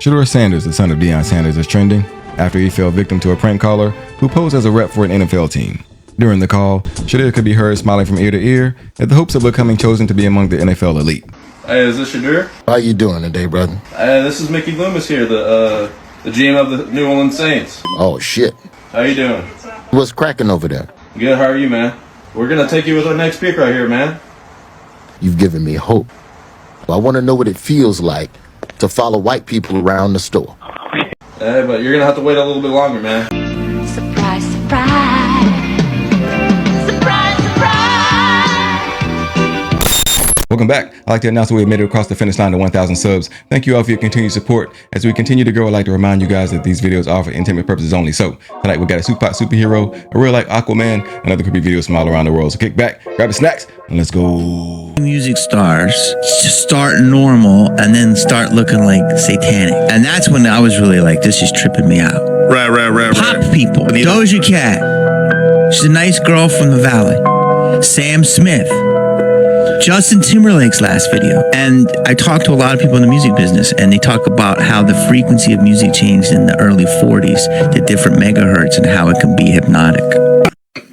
Shador Sanders, the son of Deion Sanders, is trending after he fell victim to a prank caller who posed as a rep for an NFL team. During the call, Shador could be heard smiling from ear to ear in the hopes of becoming chosen to be among the NFL elite. Hey, is this Shador? How you doing today, brother? This is Mickey Loomis here, the GM of the New Orleans Saints. Oh, shit. How you doing? What's cracking over there? Good, how are you, man? We're gonna take you with our next pick right here, man. You've given me hope. I want to know what it feels like to follow white people around the store. Hey, but you're gonna have to wait a little bit longer, man. Surprise, surprise. Surprise, surprise. Welcome back. I'd like to announce that we have made it across the finish line to 1,000 subs. Thank you all for your continued support. As we continue to grow, I'd like to remind you guys that these videos are for entertainment purposes only. So tonight we got a super hot superhero, a real life Aquaman, and other creepy videos from all around the world. So kick back, grab your snacks, and let's go. Music stars just start normal and then start looking like satanic. And that's when I was really like, this is tripping me out. Right. Pop people. Doja Cat. She's a nice girl from the valley. Sam Smith. Justin Timberlake's last video. And I talked to a lot of people in the music business, and they talk about how the frequency of music changed in the early 40s to different megahertz and how it can be hypnotic.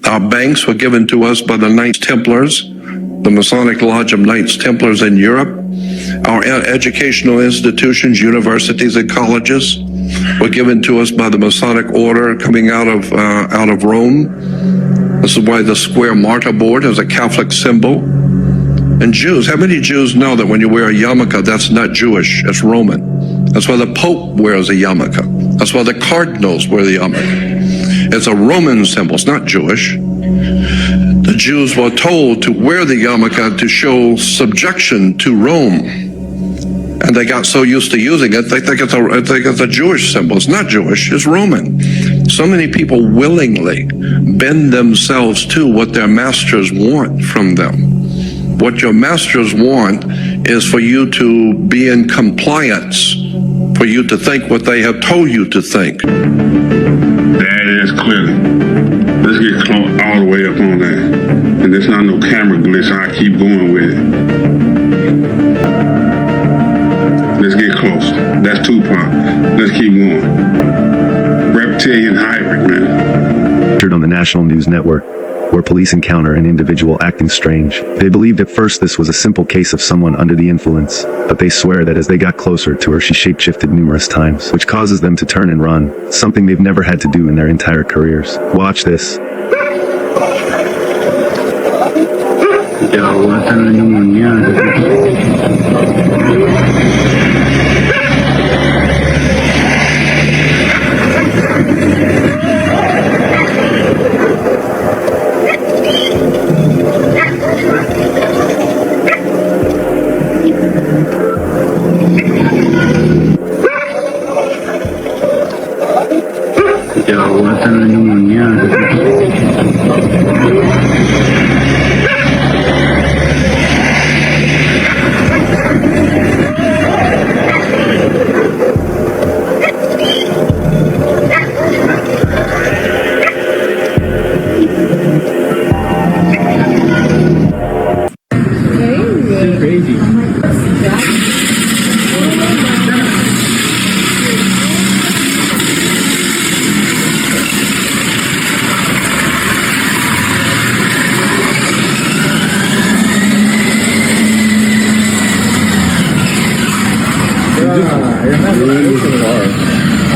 Our banks were given to us by the Knights Templars, the Masonic Lodge of Knights Templars in Europe. Our educational institutions, universities and colleges were given to us by the Masonic Order coming out of Rome. This is why the square martyr board is a Catholic symbol. And Jews, how many Jews know that when you wear a yarmulke, that's not Jewish, it's Roman? That's why the Pope wears a yarmulke. That's why the cardinals wear the yarmulke. It's a Roman symbol, it's not Jewish. The Jews were told to wear the yarmulke to show subjection to Rome. And they got so used to using it, they think it's a Jewish symbol. It's not Jewish, it's Roman. So many people willingly bend themselves to what their masters want from them. What your masters want is for you to be in compliance, for you to think what they have told you to think. That is clearly. Let's get close all the way up on that. And there's not no camera glitch, I keep going with it. Let's get close. That's Tupac. Let's keep going. Reptilian hybrid, man. On the National News Network, where police encounter an individual acting strange. They believed at first this was a simple case of someone under the influence, but they swear that as they got closer to her, she shapeshifted numerous times, which causes them to turn and run, something they've never had to do in their entire careers. Watch this.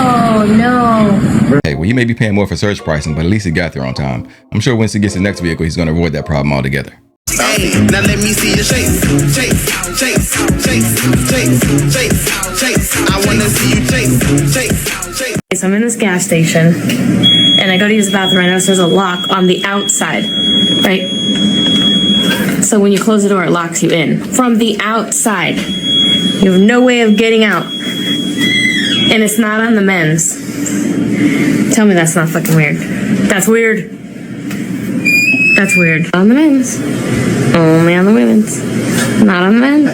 Oh no. Hey, well, you may be paying more for surge pricing, but at least he got there on time. I'm sure once he gets his next vehicle, he's going to avoid that problem altogether. Hey, now let me see you chase. I wanna see you chase. So I'm in this gas station, and I go to use the bathroom. I notice there's a lock on the outside, right? So when you close the door, it locks you in from the outside. You have no way of getting out, and it's not on the men's. Tell me that's not fucking weird. That's weird. That's weird. On the men's. Only on the women's. Not on the men.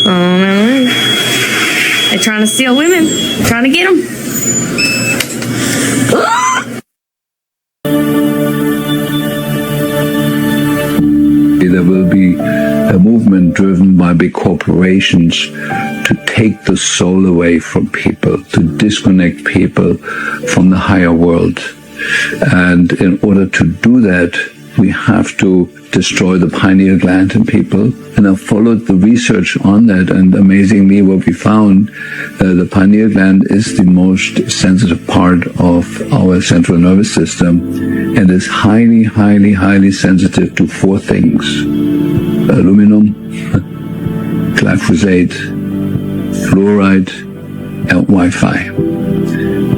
Only on the men. They're trying to steal women. Trying to get them. There will be a movement driven by big corporations to take the soul away from people, to disconnect people from the higher world. And in order to do that, we have to destroy the pineal gland in people. And I followed the research on that, and amazingly what we found, the pineal gland is the most sensitive part of our central nervous system and is highly, highly, highly sensitive to 4 things: aluminum, glyphosate, fluoride, and Wi-Fi.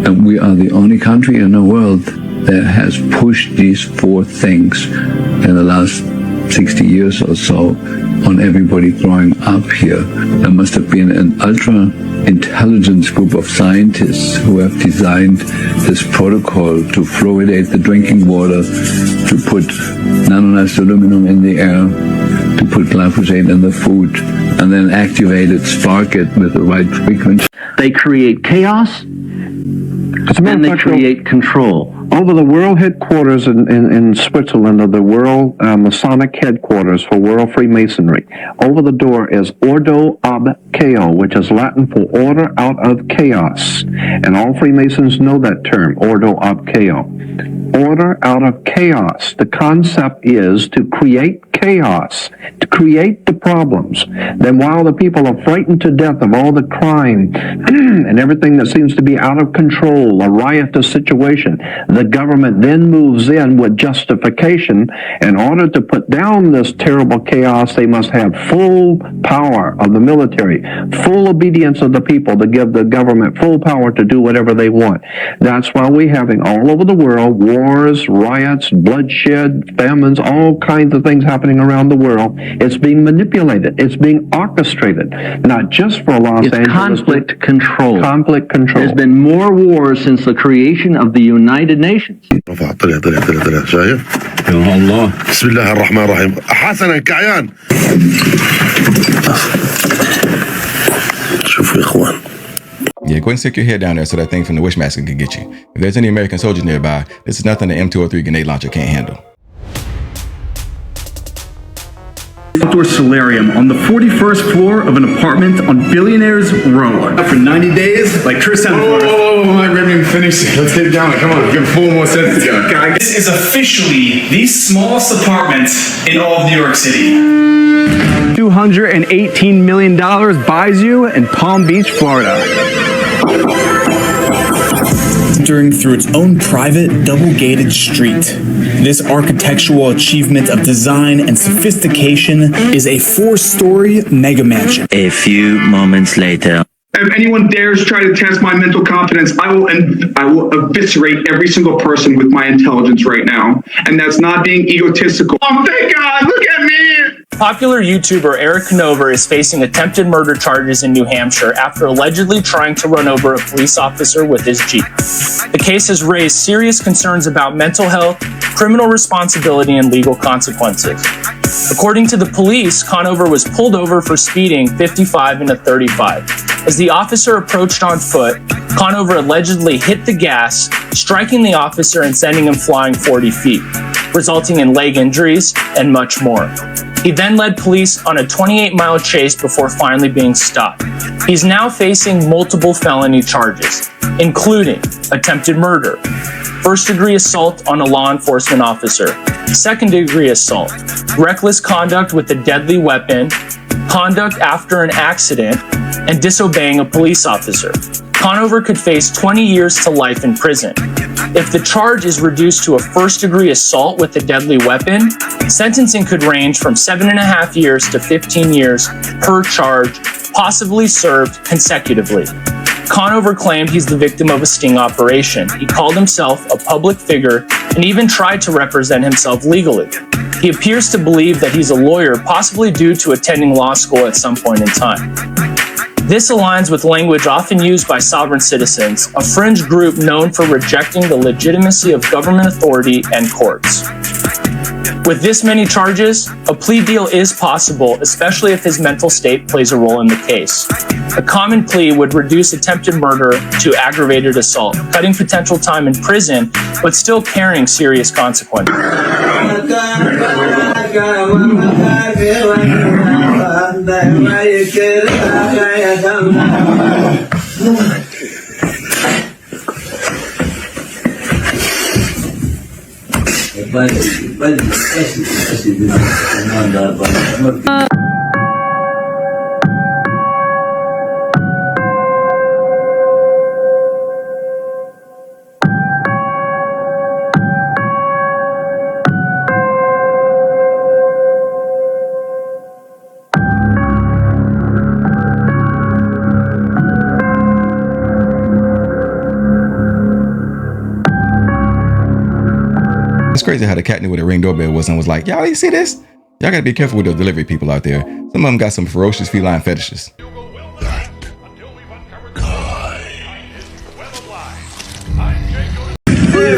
And we are the only country in the world that has pushed these 4 things in the last 60 years or so on everybody growing up here. There must have been an ultra-intelligent group of scientists who have designed this protocol to fluoridate the drinking water, to put nanonized aluminum in the air, to put glyphosate in the food, and then activate it, spark it with the right frequency. They create chaos, and they create control. Over the world headquarters in Switzerland of the World Masonic headquarters for World Freemasonry, over the door is Ordo ab Chaos, which is Latin for order out of chaos. And all Freemasons know that term, Ordo ab Chaos. Order out of chaos. The concept is to create chaos, to create the problems. Then while the people are frightened to death of all the crime and everything that seems to be out of control, a riotous situation, the government then moves in with justification. In order to put down this terrible chaos, they must have full power of the military, full obedience of the people to give the government full power to do whatever they want. That's why we're having all over the world wars, riots, bloodshed, famines, all kinds of things happening around the world. It's being manipulated. It's being orchestrated, not just for Los Angeles. Conflict control. Conflict control. There's been more wars since the creation of the United Nations. طلع شايف؟ يا الله بسم الله الرحمن الرحيم حسنا كعيان شوفوا يا اخوان. Yeah, go ahead and stick your head down there so that thing from the Wishmaster can get you. If there's any American soldiers nearby, this is nothing the M203 grenade launcher can't handle. Outdoor solarium on the 41st floor of an apartment on Billionaires Row. For 90 days, like Chris Hemsworth. Whoa, I haven't even finished it. Let's get it going. Come on, give 4 more sets to go. This is officially the smallest apartment in all of New York City. $218 million buys you in Palm Beach, Florida. Entering through its own private, double-gated street. This architectural achievement of design and sophistication is a 4-story mega mansion. A few moments later. If anyone dares try to test my mental competence, I will eviscerate every single person with my intelligence right now. And that's not being egotistical. Oh, thank God, look at me! Popular YouTuber Eric Canover is facing attempted murder charges in New Hampshire after allegedly trying to run over a police officer with his Jeep. The case has raised serious concerns about mental health, criminal responsibility, and legal consequences. According to the police, Conover was pulled over for speeding 55 in a 35. As the officer approached on foot, Conover allegedly hit the gas, striking the officer and sending him flying 40 feet, resulting in leg injuries and much more. He then led police on a 28-mile chase before finally being stopped. He's now facing multiple felony charges, including attempted murder, first-degree assault on a law enforcement officer, second-degree assault, reckless conduct with a deadly weapon, conduct after an accident, and disobeying a police officer. Conover could face 20 years to life in prison. If the charge is reduced to a first-degree assault with a deadly weapon, sentencing could range from 7.5 years to 15 years per charge, possibly served consecutively. Conover claimed he's the victim of a sting operation. He called himself a public figure and even tried to represent himself legally. He appears to believe that he's a lawyer, possibly due to attending law school at some point in time. This aligns with language often used by sovereign citizens, a fringe group known for rejecting the legitimacy of government authority and courts. With this many charges, a plea deal is possible, especially if his mental state plays a role in the case. A common plea would reduce attempted murder to aggravated assault, cutting potential time in prison, but still carrying serious consequences. It's crazy how the cat knew what a Ring doorbell was and was like, y'all, you see this? Y'all gotta be careful with those delivery people out there. Some of them got some ferocious feline fetishes.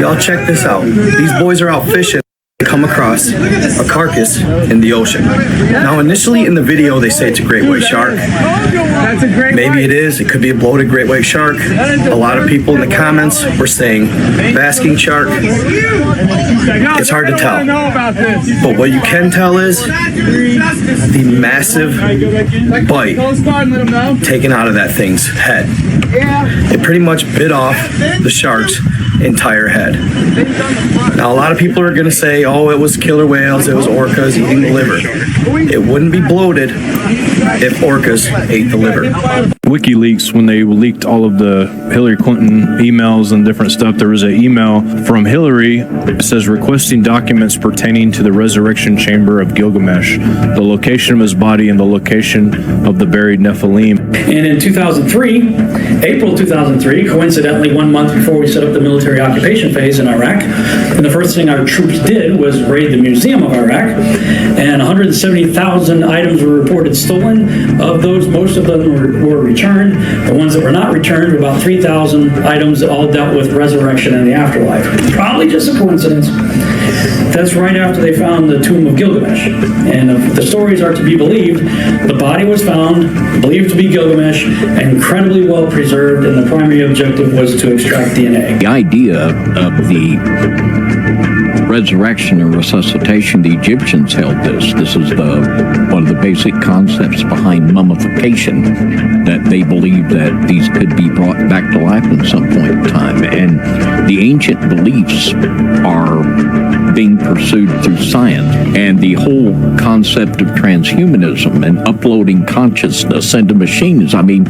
Y'all check this out. These boys are out fishing. They come across a carcass in the ocean. Now, initially in the video, they say it's a great white shark. Maybe it is. It could be a bloated great white shark. A lot of people in the comments were saying basking shark. It's hard to tell. But what you can tell is the massive bite taken out of that thing's head. It pretty much bit off the shark's entire head. Now, a lot of people are going to say, oh, it was killer whales, it was orcas eating the liver. It wouldn't be bloated if orcas ate the liver. WikiLeaks, when they leaked all of the Hillary Clinton emails and different stuff, there was an email from Hillary that says requesting documents pertaining to the resurrection chamber of Gilgamesh, the location of his body and the location of the buried Nephilim. And in 2003, April 2003, coincidentally 1 month before we set up the military occupation phase in Iraq, and the first thing our troops did was raid the Museum of Iraq, and 170,000 items were reported stolen. Of those, most of them were returned. The ones that were not returned, about 3,000 items that all dealt with resurrection and the afterlife. Probably just a coincidence. That's right after they found the tomb of Gilgamesh. And if the stories are to be believed, the body was found, believed to be Gilgamesh, incredibly well preserved, and the primary objective was to extract DNA. The idea of the resurrection and resuscitation, the Egyptians held this. This is one of the basic concepts behind mummification, that they believed that these could be brought back to life at some point in time. And the ancient beliefs are being pursued through science. And the whole concept of transhumanism and uploading consciousness into machines, I mean,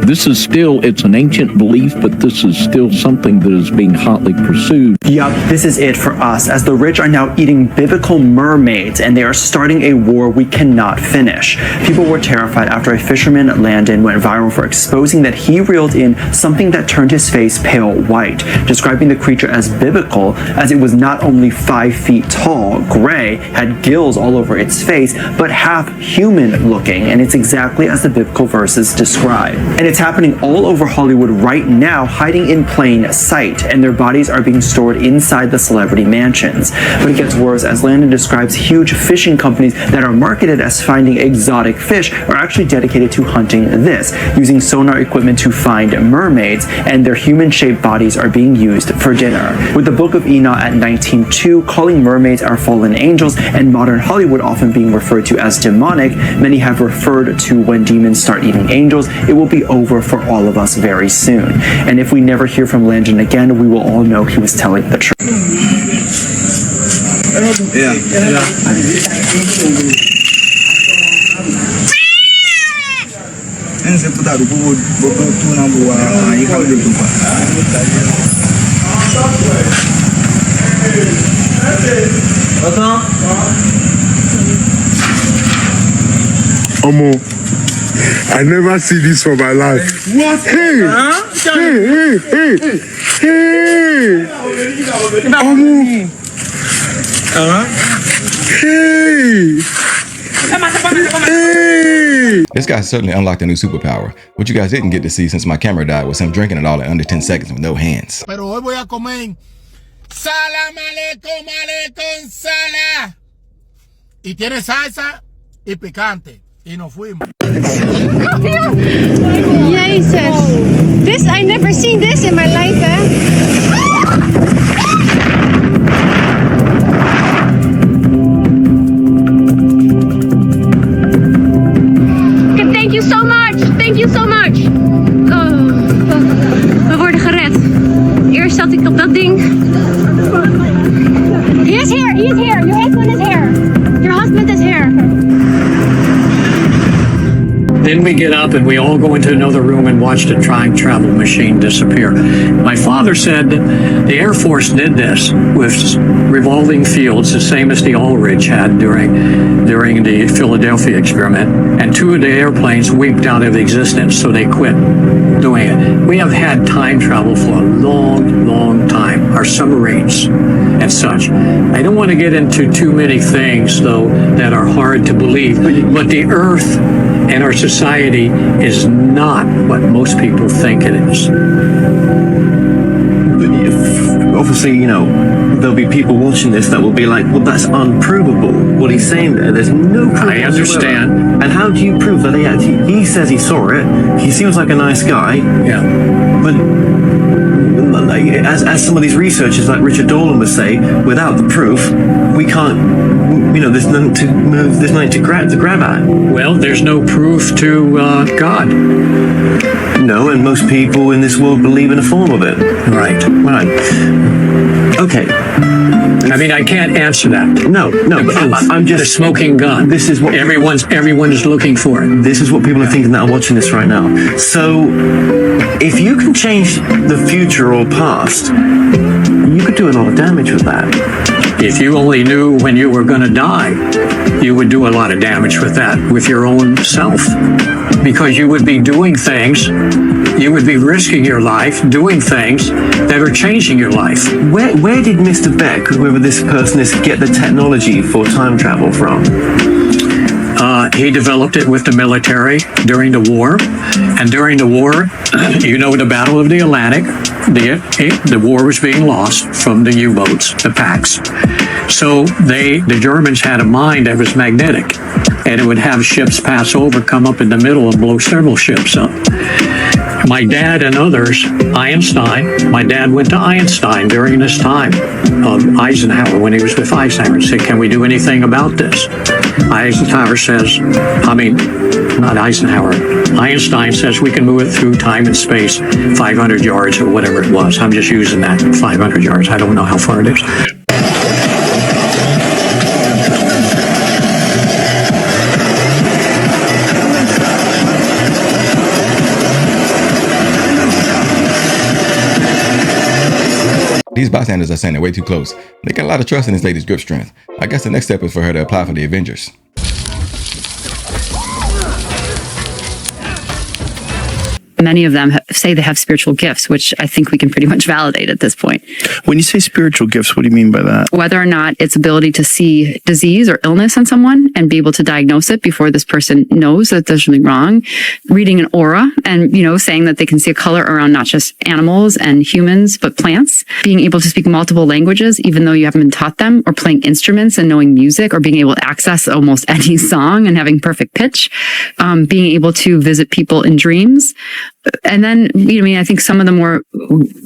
this is still, it's an ancient belief, but this is still something that is being hotly pursued. Yup, this is it for us, as the rich are now eating biblical mermaids, and they are starting a war we cannot finish. People were terrified after a fisherman, Landon, went viral for exposing that he reeled in something that turned his face pale white, describing the creature as biblical, as it was not only 5 feet tall, gray, had gills all over its face, but half human looking, and it's exactly as the biblical verses describe. And it's happening all over Hollywood right now, hiding in plain sight, and their bodies are being stored inside the celebrity mansions. But it gets worse, as Landon describes huge fishing companies that are marketed as finding exotic fish are actually dedicated to hunting this, using sonar equipment to find mermaids, and their human-shaped bodies are being used for dinner. With the Book of Enoch at 19:2 calling mermaids our fallen angels, and modern Hollywood often being referred to as demonic, many have referred to when demons start eating angels, it will be over for all of us very soon. And if we never hear from Landon again, we will all know he was telling the truth. I never see this for my life. What? Hey! Hey! Hey! This guy certainly unlocked a new superpower. What you guys didn't get to see since my camera died was him drinking it all in under 10 seconds with no hands. Pero hoy voy a comer salam aleikum sala. Y tiene salsa y picante. Y nos fuimos. Jesus. This, I never seen this in my life, Thank you so much. Thank you so much. Oh. the building. He is here. He is here. Your husband is here. Your husband is here. Then we get up and we all go into another room and watch the time travel machine disappear. My father said the Air Force did this with revolving fields, the same as the Aldrich had during the Philadelphia experiment. And 2 of the airplanes winked out of existence, so they quit doing it. We have had time travel for a long, long time. Our submarines and such. I don't want to get into too many things, though, that are hard to believe. But the Earth and our society is not what most people think it is. Obviously, you know, there'll be people watching this that will be like, well, that's unprovable. What he's saying there, there's no proof. I understand. Whatsoever. And how do you prove that he says he saw it? He seems like a nice guy. Yeah. But like, as some of these researchers like Richard Dolan would say, without the proof, we can't, you know, there's nothing to move, there's nothing to grab at. Well, there's no proof to God. No, and most people in this world believe in a form of it. Right. Okay. I mean, I can't answer that. No, but I'm just the smoking gun. This is what everyone is looking for. This is what people are thinking that are watching this right now. So, if you can change the future or past, you could do a lot of damage with that. If you only knew when you were going to die, you would do a lot of damage with that, with your own self. Because you would be doing things, you would be risking your life, doing things that are changing your life. Where did Mr. Beck, whoever this person is, get the technology for time travel from? He developed it with the military during the war. And during the war, you know, the Battle of the Atlantic, the war was being lost from the U-boats, the packs. So the Germans had a mine that was magnetic, and it would have ships pass over, come up in the middle, and blow several ships up. My dad and others, Einstein, my dad went to Einstein during this time of Eisenhower, when he was with Eisenhower, and said, can we do anything about this? Eisenhower says, not Eisenhower, Einstein says we can move it through time and space 500 yards or whatever it was. I'm just using that, 500 yards. I don't know how far it is. These bystanders are saying they're way too close. They got a lot of trust in this lady's grip strength. I guess the next step is for her to apply for the Avengers. Many of them say they have spiritual gifts, which I think we can pretty much validate at this point. When you say spiritual gifts, what do you mean by that? Whether or not it's ability to see disease or illness in someone and be able to diagnose it before this person knows that there's something wrong. Reading an aura and, you know, saying that they can see a color around not just animals and humans, but plants. Being able to speak multiple languages, even though you haven't been taught them, or playing instruments and knowing music, or being able to access almost any song and having perfect pitch. Being able to visit people in dreams. And then, you know, I mean, I think some of the more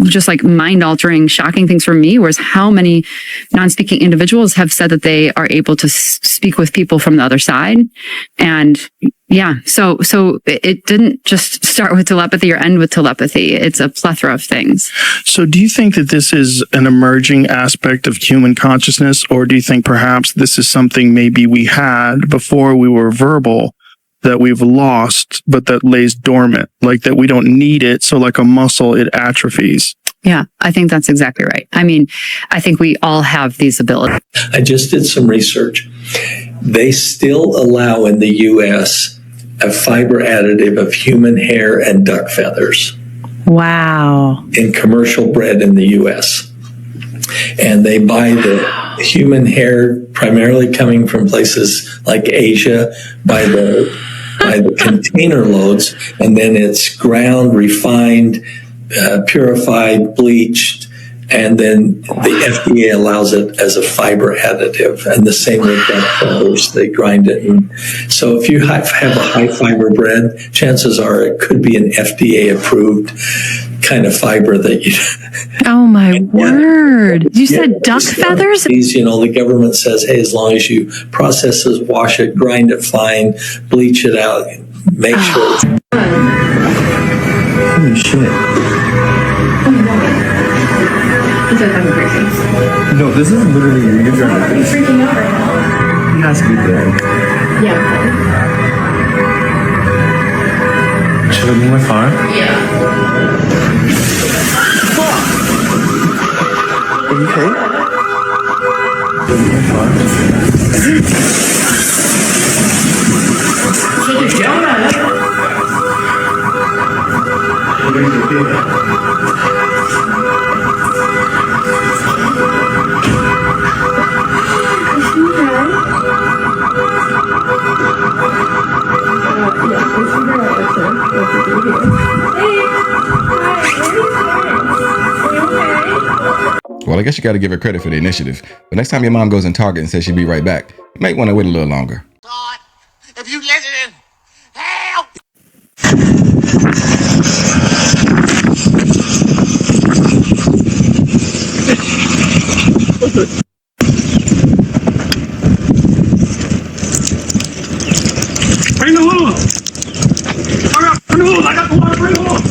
just like mind-altering, shocking things for me was how many non-speaking individuals have said that they are able to speak with people from the other side. And yeah, so it didn't just start with telepathy or end with telepathy. It's a plethora of things. So do you think that this is an emerging aspect of human consciousness, or do you think perhaps this is something maybe we had before we were verbal, that we've lost, but that lays dormant, like that we don't need it, so like a muscle, it atrophies? Yeah, I think that's exactly right. I mean, I think we all have these abilities. I just did some research. They still allow in the U.S. a fiber additive of human hair and duck feathers. Wow. In commercial bred in the U.S. And they buy the human hair primarily coming from places like Asia by the container loads, and then it's ground, refined, purified, bleached, and then the FDA allows it as a fiber additive. And the same with duck feathers, they grind it. And so if you have a high fiber bread, chances are it could be an FDA approved kind of fiber that you. Oh my word! You said duck feathers? You know, the government says, hey, as long as you process it, wash it, grind it fine, bleach it out, make sure. Holy shit! feel like I'm crazy. No, this is literally your journal. Are you freaking out right now? He has to be dead. Yeah. Should I move my car? Yeah. Are you okay? Should I move my car? Take your phone out. Well, I guess you got to give her credit for the initiative. But next time your mom goes in Target and says she'll be right back, you might want to wait a little longer. God, if you listening, help! Bring the hose! Hurry up, bring the hose! I got the water, bring the hose!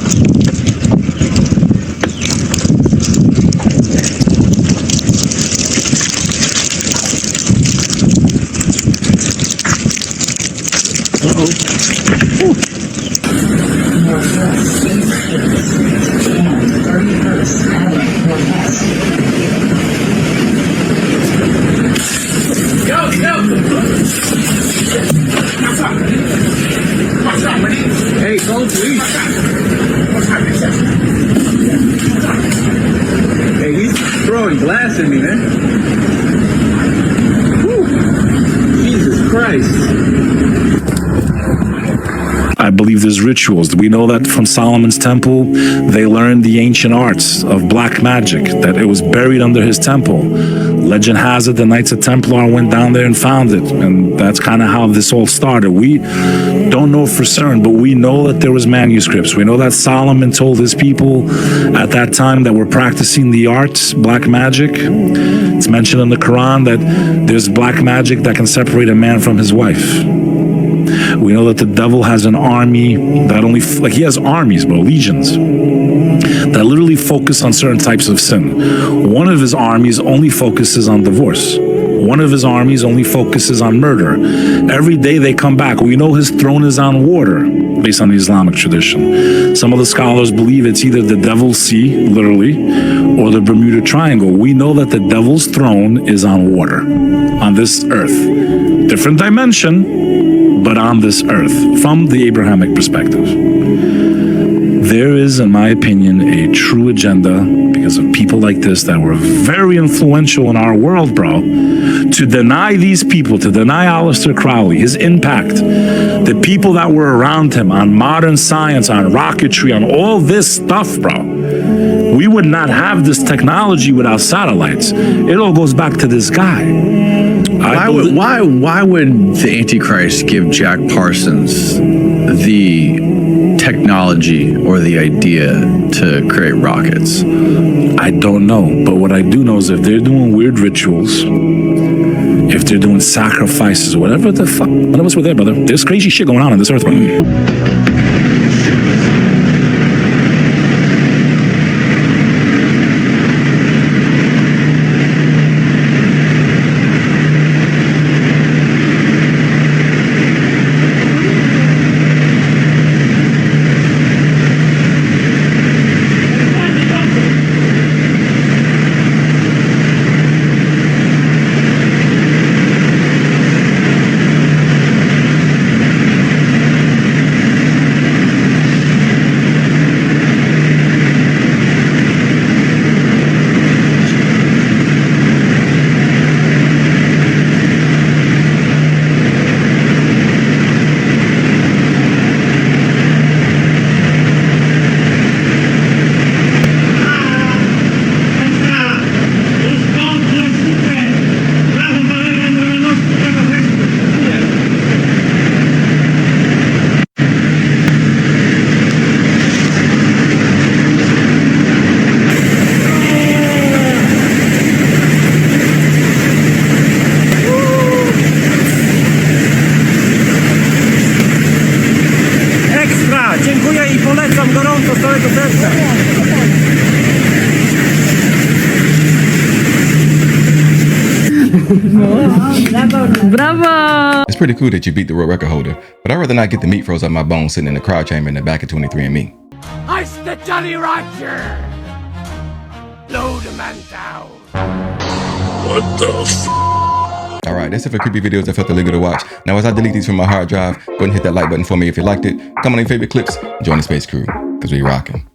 Hey, call the police. Hey, he's throwing glass at me, man. Whew. Jesus Christ. I believe there's rituals. We know that from Solomon's temple, they learned the ancient arts of black magic, that it was buried under his temple. Legend has it the Knights of Templar went down there and found it, and that's kind of how this all started. We don't know for certain, but we know that there was manuscripts. We know that Solomon told his people at that time that were practicing the arts, black magic. It's mentioned in the Quran that there's black magic that can separate a man from his wife. We know that the devil has an army that he has armies, bro, legions, that literally focus on certain types of sin. One of his armies only focuses on divorce. One of his armies only focuses on murder. Every day they come back. We know his throne is on water, based on the Islamic tradition. Some of the scholars believe it's either the Devil's Sea, literally, or the Bermuda Triangle. We know that the devil's throne is on water, on this earth. Different dimension, but on this earth, from the Abrahamic perspective. There is, in my opinion, a true agenda because of people like this that were very influential in our world, bro, to deny these people, to deny Aleister Crowley, his impact, the people that were around him on modern science, on rocketry, on all this stuff, bro. We would not have this technology without satellites. It all goes back to this guy. Why would the Antichrist give Jack Parsons the technology or the idea to create rockets? I don't know, but what I do know is if they're doing weird rituals, if they're doing sacrifices, whatever the fuck, none of us were there, brother. There's crazy shit going on this earth, bro. polecam gorąco z całego serca. Bravo! It's pretty cool that you beat the world record holder, but I'd rather not get the meat froze out my bones sitting in the cryo chamber in the back of 23andMe. Ice the Jolly Roger! Blow the man down! What the f? Alright, that's it for creepy videos that felt illegal to watch. Now as I delete these from my hard drive, go ahead and hit that like button for me if you liked it. Comment on your favorite clips, join the space crew, because we rockin'.